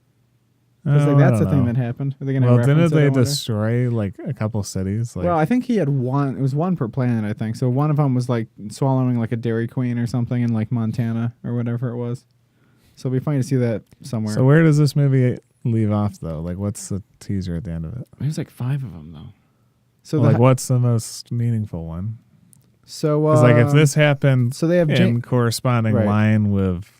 [SPEAKER 2] Because that's the thing that happened. Are they gonna?
[SPEAKER 3] Well,
[SPEAKER 2] reference
[SPEAKER 3] didn't
[SPEAKER 2] it, I
[SPEAKER 3] they
[SPEAKER 2] wonder?
[SPEAKER 3] destroy like a couple cities? Like,
[SPEAKER 2] Well, I think he had one. It was one per planet, I think. So one of them was like swallowing like a Dairy Queen or something in like Montana or whatever it was. So it'll be funny to see that somewhere.
[SPEAKER 3] so where does this movie leave off though? Like, what's the teaser at the end of it?
[SPEAKER 2] There's like 5 of them though. So
[SPEAKER 3] Well, like, what's the most meaningful one?
[SPEAKER 2] So
[SPEAKER 3] Because like if this happened
[SPEAKER 2] so they have
[SPEAKER 3] in corresponding
[SPEAKER 2] Right.
[SPEAKER 3] line with,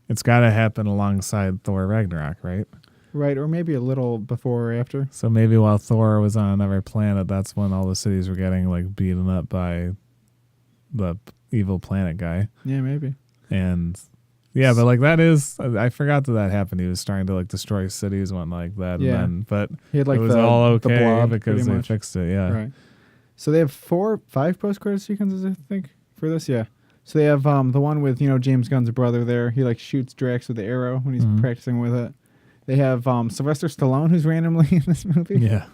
[SPEAKER 3] it's got to happen alongside Thor Ragnarok, right?
[SPEAKER 2] right, or maybe a little before or after.
[SPEAKER 3] So maybe while Thor was on another planet, that's when all the cities were getting like beaten up by the evil planet guy.
[SPEAKER 2] Yeah, maybe.
[SPEAKER 3] And Yeah, but like that is, I forgot that happened. He was trying to like destroy cities and whatnot like that.
[SPEAKER 2] Yeah.
[SPEAKER 3] And then, but
[SPEAKER 2] He had like
[SPEAKER 3] it was
[SPEAKER 2] the,
[SPEAKER 3] all
[SPEAKER 2] the
[SPEAKER 3] okay
[SPEAKER 2] blob,
[SPEAKER 3] because
[SPEAKER 2] pretty
[SPEAKER 3] they
[SPEAKER 2] much.
[SPEAKER 3] fixed it. Yeah.
[SPEAKER 2] Right. So they have 5 post-credit sequences, I think, for this. Yeah. So they have the one with James Gunn's brother there. He like shoots Drax with the arrow when he's practicing with it. They have Sylvester Stallone, who's randomly in this movie.
[SPEAKER 3] Yeah.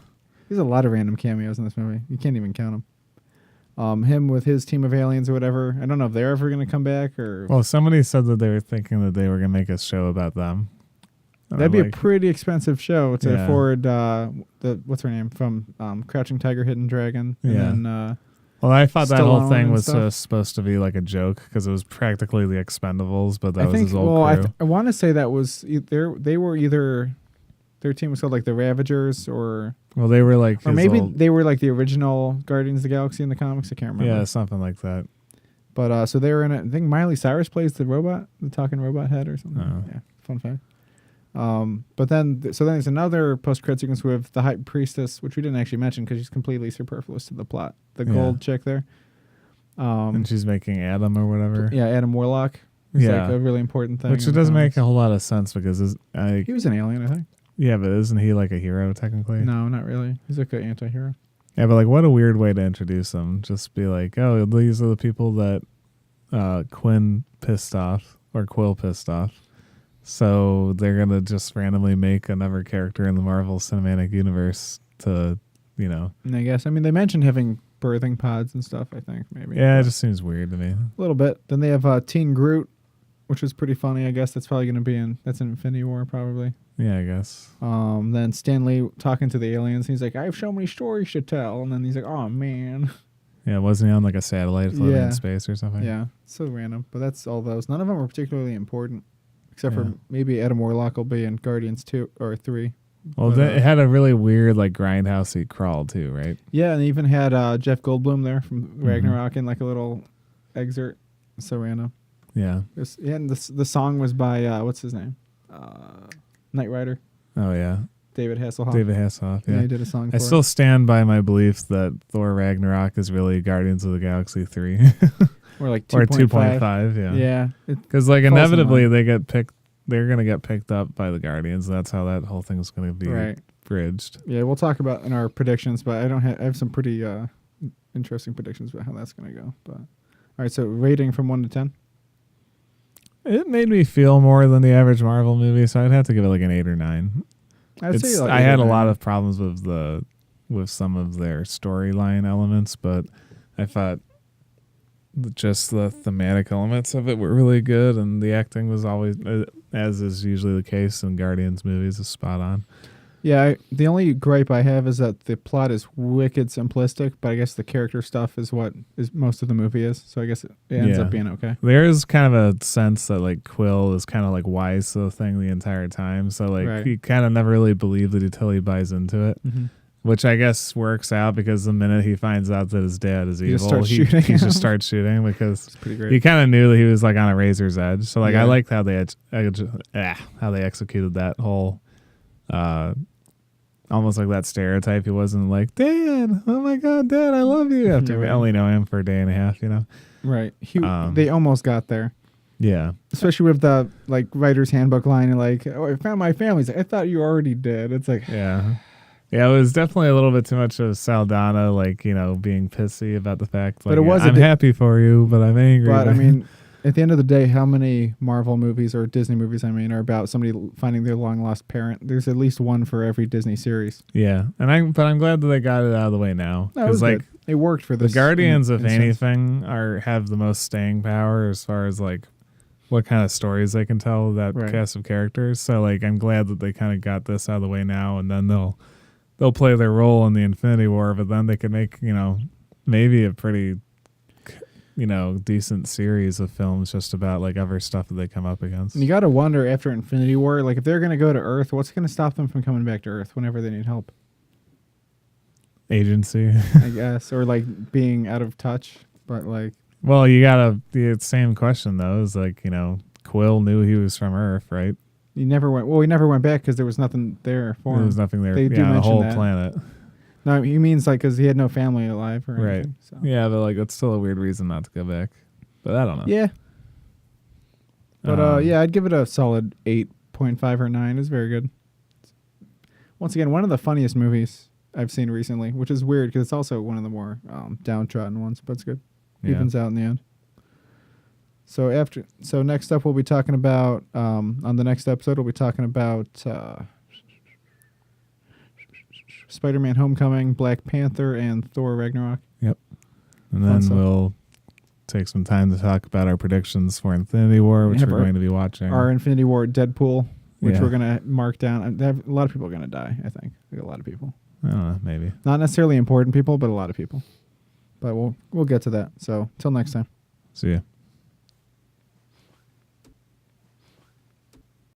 [SPEAKER 2] There's a lot of random cameos in this movie. You can't even count them. Him with his team of aliens or whatever. I don't know if they're ever going to come back or.
[SPEAKER 3] Well, somebody said that they were thinking that they were going to make a show about them.
[SPEAKER 2] That'd be a pretty expensive show to afford what's her name from Crouching Tiger, Hidden Dragon. And then,
[SPEAKER 3] well, I thought that whole
[SPEAKER 2] Stallone
[SPEAKER 3] thing
[SPEAKER 2] and
[SPEAKER 3] was
[SPEAKER 2] stuff.
[SPEAKER 3] Supposed to be like a joke because it was practically the Expendables, but that was his old crew.
[SPEAKER 2] I want to say that was they were either their team was called like the Ravagers or
[SPEAKER 3] they were like,
[SPEAKER 2] or maybe they were like the original Guardians of the Galaxy in the comics. I can't remember.
[SPEAKER 3] Yeah, something like that.
[SPEAKER 2] But so they were in it. I think Miley Cyrus plays the robot, the talking robot head or something.
[SPEAKER 3] Oh.
[SPEAKER 2] Yeah, fun fact. But then there's another post-credit sequence with the High Priestess, which we didn't actually mention because she's completely superfluous to the plot. The gold chick there.
[SPEAKER 3] And she's making Adam or whatever.
[SPEAKER 2] Yeah, Adam Warlock. It's like a really important thing.
[SPEAKER 3] Which it doesn't make a whole lot of sense because
[SPEAKER 2] he was an alien, I think.
[SPEAKER 3] Yeah, but isn't he like a hero technically?
[SPEAKER 2] No, not really. He's like an anti-hero.
[SPEAKER 3] Yeah, but like what a weird way to introduce them. Just be like, oh, these are the people that Quill pissed off. So they're going to just randomly make another character in the Marvel Cinematic Universe to, And
[SPEAKER 2] I guess. I mean, they mentioned having birthing pods and stuff, I think, maybe.
[SPEAKER 3] Yeah, it just seems weird to me.
[SPEAKER 2] A little bit. Then they have Teen Groot, which was pretty funny. I guess that's probably going to be that's in Infinity War, probably.
[SPEAKER 3] Yeah, I guess.
[SPEAKER 2] Then Stan Lee talking to the aliens. He's like, I have so many stories to tell. And then he's like, oh, man.
[SPEAKER 3] Yeah, wasn't he on like a satellite floating in space or something?
[SPEAKER 2] Yeah, so random. But that's all those. None of them were particularly important, except for maybe Adam Warlock will be in Guardians 2 or 3.
[SPEAKER 3] Well, it had a really weird like grindhousey crawl too, right?
[SPEAKER 2] Yeah, and they even had Jeff Goldblum there from Ragnarok in like a little excerpt. So random.
[SPEAKER 3] Yeah.
[SPEAKER 2] And the song was by what's his name? Knight Rider.
[SPEAKER 3] Oh yeah.
[SPEAKER 2] David Hasselhoff.
[SPEAKER 3] Yeah,
[SPEAKER 2] he did a song.
[SPEAKER 3] I still stand by my belief that Thor Ragnarok is really Guardians of the Galaxy 3.
[SPEAKER 2] Or like 2.5.
[SPEAKER 3] Or 2.5, yeah.
[SPEAKER 2] Yeah.
[SPEAKER 3] Because like inevitably they get picked. They're gonna get picked up by the Guardians. That's how that whole thing's gonna be bridged.
[SPEAKER 2] Yeah, we'll talk about in our predictions, but I have some pretty interesting predictions about how that's gonna go. But all right, so rating from 1 to 10.
[SPEAKER 3] It made me feel more than the average Marvel movie, so I'd have to give it like an 8 or 9.
[SPEAKER 2] I'd say like
[SPEAKER 3] I had a lot of problems with some of their storyline elements, but I thought just the thematic elements of it were really good, and the acting was always, as is usually the case in Guardians movies, is spot on.
[SPEAKER 2] Yeah, the only gripe I have is that the plot is wicked simplistic, but I guess the character stuff is what is most of the movie is. So I guess it ends up being okay.
[SPEAKER 3] There is kind of a sense that like Quill is kind of like wise to the thing the entire time. So like you kind of never really believe it until he buys into it, which I guess works out because the minute he finds out that his dad is evil, he just starts shooting because he kind of knew that he was like on a razor's edge. So like I liked how they executed that whole. Almost like that stereotype. He wasn't like, Dad, oh my God, Dad, I love you. After we only know him for a day and a half,
[SPEAKER 2] Right. They almost got there.
[SPEAKER 3] Yeah.
[SPEAKER 2] Especially with the like writer's handbook line and like, oh, I found my family. He's like, I thought you already did. It's like,
[SPEAKER 3] yeah, it was definitely a little bit too much of Saldana, like being pissy about the fact. Like, but it was. I'm happy for you, but I'm angry.
[SPEAKER 2] But I mean, at the end of the day, how many Marvel movies or Disney movies, are about somebody finding their long lost parent? There's at least one for every Disney series.
[SPEAKER 3] Yeah, but I'm glad that they got it out of the way now.
[SPEAKER 2] Because like it worked for this.
[SPEAKER 3] The Guardians, if anything, have the most staying power as far as like what kind of stories they can tell with that cast of characters. So like I'm glad that they kind of got this out of the way now, and then they'll play their role in the Infinity War, but then they can make maybe a pretty decent series of films just about like other stuff that they come up against.
[SPEAKER 2] And you got to wonder after Infinity War, like if they're going to go to Earth, what's going to stop them from coming back to Earth whenever they need help?
[SPEAKER 3] Agency,
[SPEAKER 2] I guess, or like being out of touch. But like,
[SPEAKER 3] well, you got the same question though. Is like Quill knew he was from Earth, right?
[SPEAKER 2] He never went back because there was nothing there for him.
[SPEAKER 3] There was nothing there.
[SPEAKER 2] They do mention
[SPEAKER 3] the whole
[SPEAKER 2] that.
[SPEAKER 3] planet.
[SPEAKER 2] No, he means like because he had no family alive or anything. So.
[SPEAKER 3] Yeah, but like that's still a weird reason not to go back. But I don't know.
[SPEAKER 2] Yeah. But yeah, I'd give it a solid 8.5 or 9. It's very good. Once again, one of the funniest movies I've seen recently, which is weird because it's also one of the more downtrodden ones, but it's good.
[SPEAKER 3] Yeah.
[SPEAKER 2] Evens out in the end. So next up, we'll be talking about on the next episode, we'll be talking about Spider-Man: Homecoming, Black Panther, and Thor: Ragnarok.
[SPEAKER 3] Yep. And then we'll take some time to talk about our predictions for Infinity War, which we're going to be watching.
[SPEAKER 2] Our Infinity War Deadpool, which
[SPEAKER 3] Yeah.
[SPEAKER 2] we're going to mark down. A lot of people are going to die, I think. A lot of people.
[SPEAKER 3] I don't know, maybe.
[SPEAKER 2] Not necessarily important people, but a lot of people. But we'll get to that. So, till next time.
[SPEAKER 3] See ya.